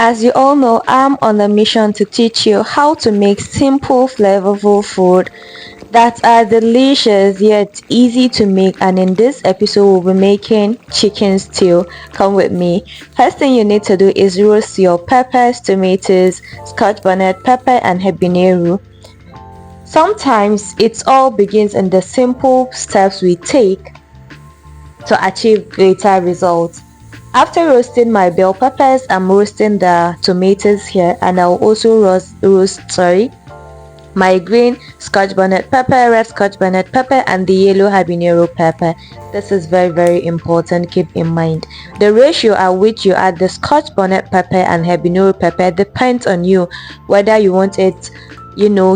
As you all know, I'm on a mission to teach you how to make simple, flavorful food that are delicious yet easy to make, and in this episode we'll be making chicken stew. Come with me. First thing you need to do is roast your peppers, tomatoes, scotch bonnet pepper and habanero. Sometimes it all begins in the simple steps we take to achieve greater results. After roasting my bell peppers, I'm roasting the tomatoes here, and I'll also roast my green scotch bonnet pepper, red scotch bonnet pepper and the yellow habanero pepper. This is very important. Keep in mind the ratio at which you add the scotch bonnet pepper and habanero pepper depends on you, whether you want it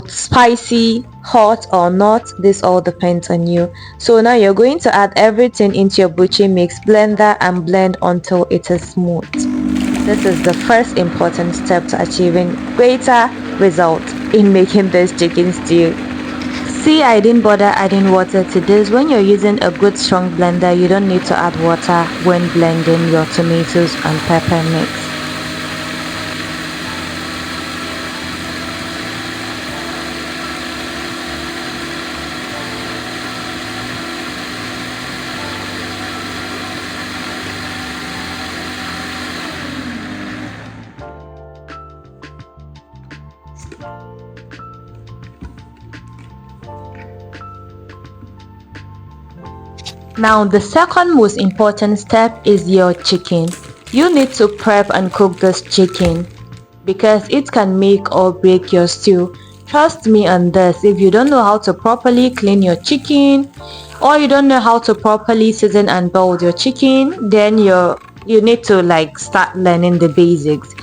spicy, hot or not. This all depends on you. So now you're going to add everything into your butcher mix blender and blend until it is smooth. This is the first important step to achieving greater results in making this chicken stew. See, I didn't bother adding water to this. When you're using a good strong blender, you don't need to add water when blending your tomatoes and pepper mix. Now the second most important step is your chicken. You need to prep and cook this chicken because it can make or break your stew. Trust me on this. If you don't know how to properly clean your chicken, or you don't know how to properly season and boil your chicken, then you need to start learning the basics.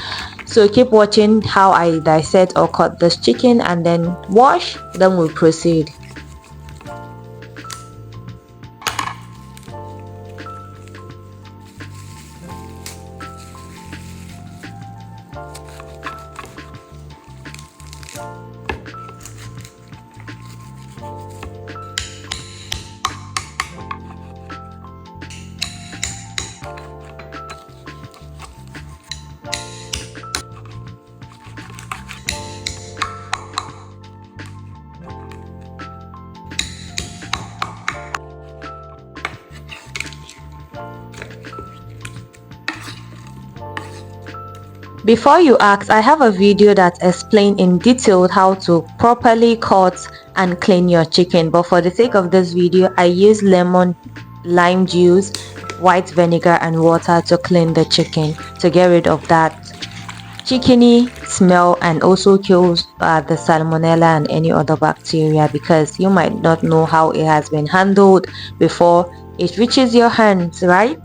So keep watching how I dissect or cut this chicken and then wash, then we'll proceed. Before you ask, I have a video that explains in detail how to properly cut and clean your chicken, but for the sake of this video I use lemon, lime juice, white vinegar and water to clean the chicken, to get rid of that chickeny smell and also kills the salmonella and any other bacteria, because you might not know how it has been handled before it reaches your hands, right?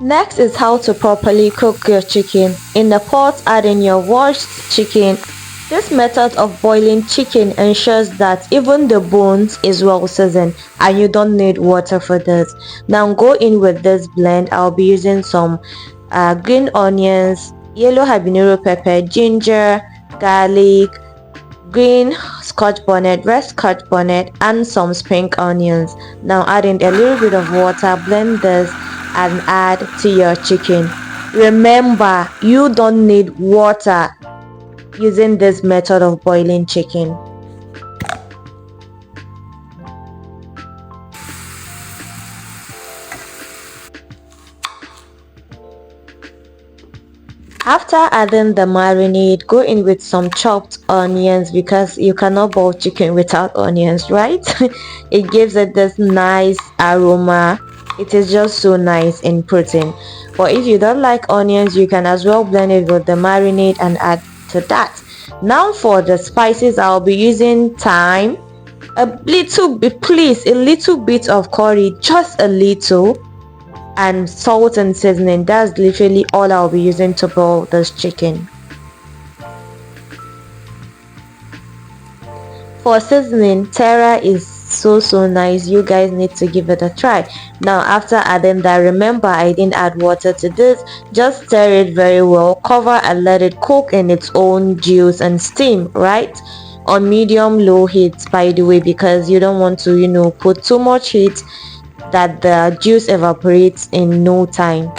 Next is how to properly cook your chicken. In the pot, add in your washed chicken. This method of boiling chicken ensures that even the bones is well seasoned and you don't need water for this. Now go in with this blend. I'll be using some green onions, yellow habanero pepper, ginger, garlic, green scotch bonnet, red scotch bonnet and some spring onions. Now add in a little bit of water, blend this and add to your chicken. Remember, you don't need water using this method of boiling chicken. After adding the marinade, go in with some chopped onions because you cannot boil chicken without onions, right? It gives it this nice aroma. It is just so nice in protein. But if you don't like onions, you can as well blend it with the marinade and add to that. Now for the spices, I'll be using thyme, a little bit of curry, just a little, and salt and seasoning. That's literally all I'll be using to boil this chicken. For seasoning, Terra is so nice. You guys need to give it a try. Now after adding that, remember I didn't add water to this. Just stir it very well, cover and let it cook in its own juice and steam, right, on medium low heat, by the way, because you don't want to, put too much heat that the juice evaporates in no time.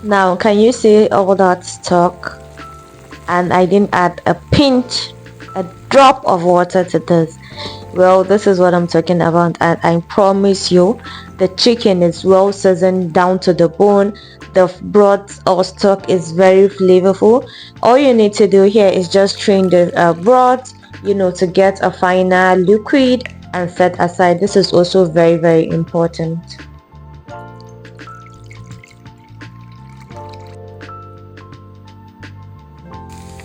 Now can you see all that stock? And I didn't add a drop of water to this. Well, this is what I'm talking about, and I promise you the chicken is well seasoned down to the bone. The broth or stock is very flavorful. All you need to do here is just strain the broth, to get a finer liquid and set aside. This is also very important.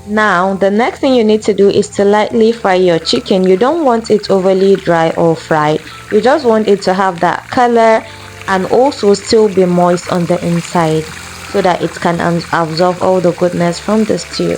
Now the next thing you need to do is to lightly fry your chicken. You don't want it overly dry or fried. You just want it to have that color and also still be moist on the inside so that it can absorb all the goodness from the stew.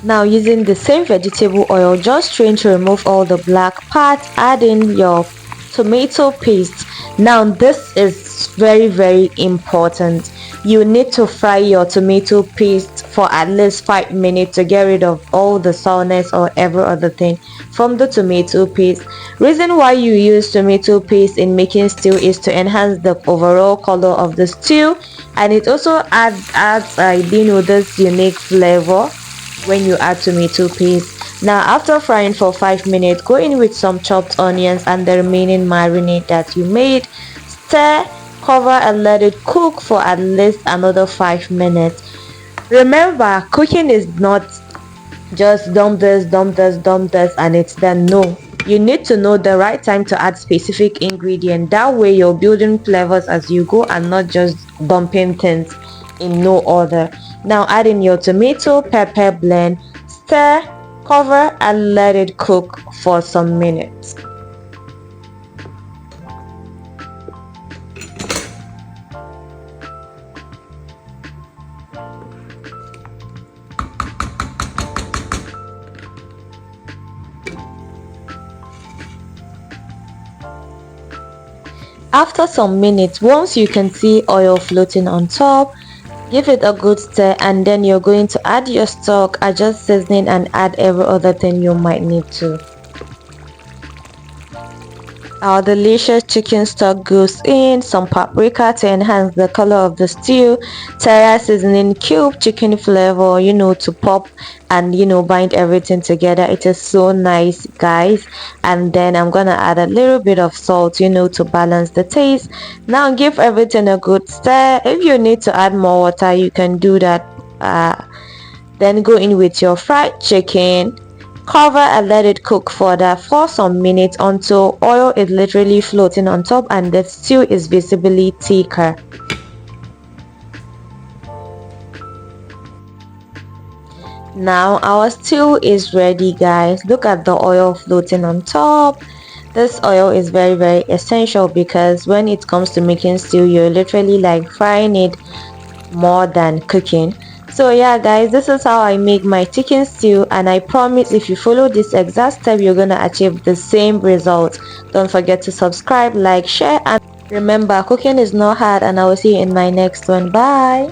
Now using the same vegetable oil, just strain to remove all the black part. Add in your tomato paste. Now this is very important. You need to fry your tomato paste for at least 5 minutes to get rid of all the sourness or every other thing from the tomato paste. Reason why you use tomato paste in making stew is to enhance the overall color of the stew, and it also adds this unique flavor when you add tomato paste. Now after frying for 5 minutes, go in with some chopped onions and the remaining marinade that you made. Stir, cover and let it cook for at least another 5 minutes. Remember, cooking is not just dump this and it's done. No, you need to know the right time to add specific ingredient. That way you're building flavors as you go and not just dumping things in no order. Now add in your tomato pepper blend, stir, cover and let it cook for some minutes. After some minutes, once you can see oil floating on top, give it a good stir, and then you're going to add your stock, adjust seasoning and add every other thing you might need to. Our delicious chicken stock goes in, some paprika to enhance the color of the stew, teriyaki seasoning cube, chicken flavor, to pop and bind everything together. It is so nice, guys. And then I'm gonna add a little bit of salt, to balance the taste. Now give everything a good stir. If you need to add more water, you can do that. Then go in with your fried chicken, cover and let it cook further for some minutes until oil is literally floating on top and the stew is visibly thicker. Now our stew is ready, guys. Look at the oil floating on top. This oil is very essential because when it comes to making stew, you're literally like frying it more than cooking. So yeah, guys, this is how I make my chicken stew, and I promise if you follow this exact step, you're gonna achieve the same result. Don't forget to subscribe, like, share, and remember, cooking is not hard, and I will see you in my next one. Bye.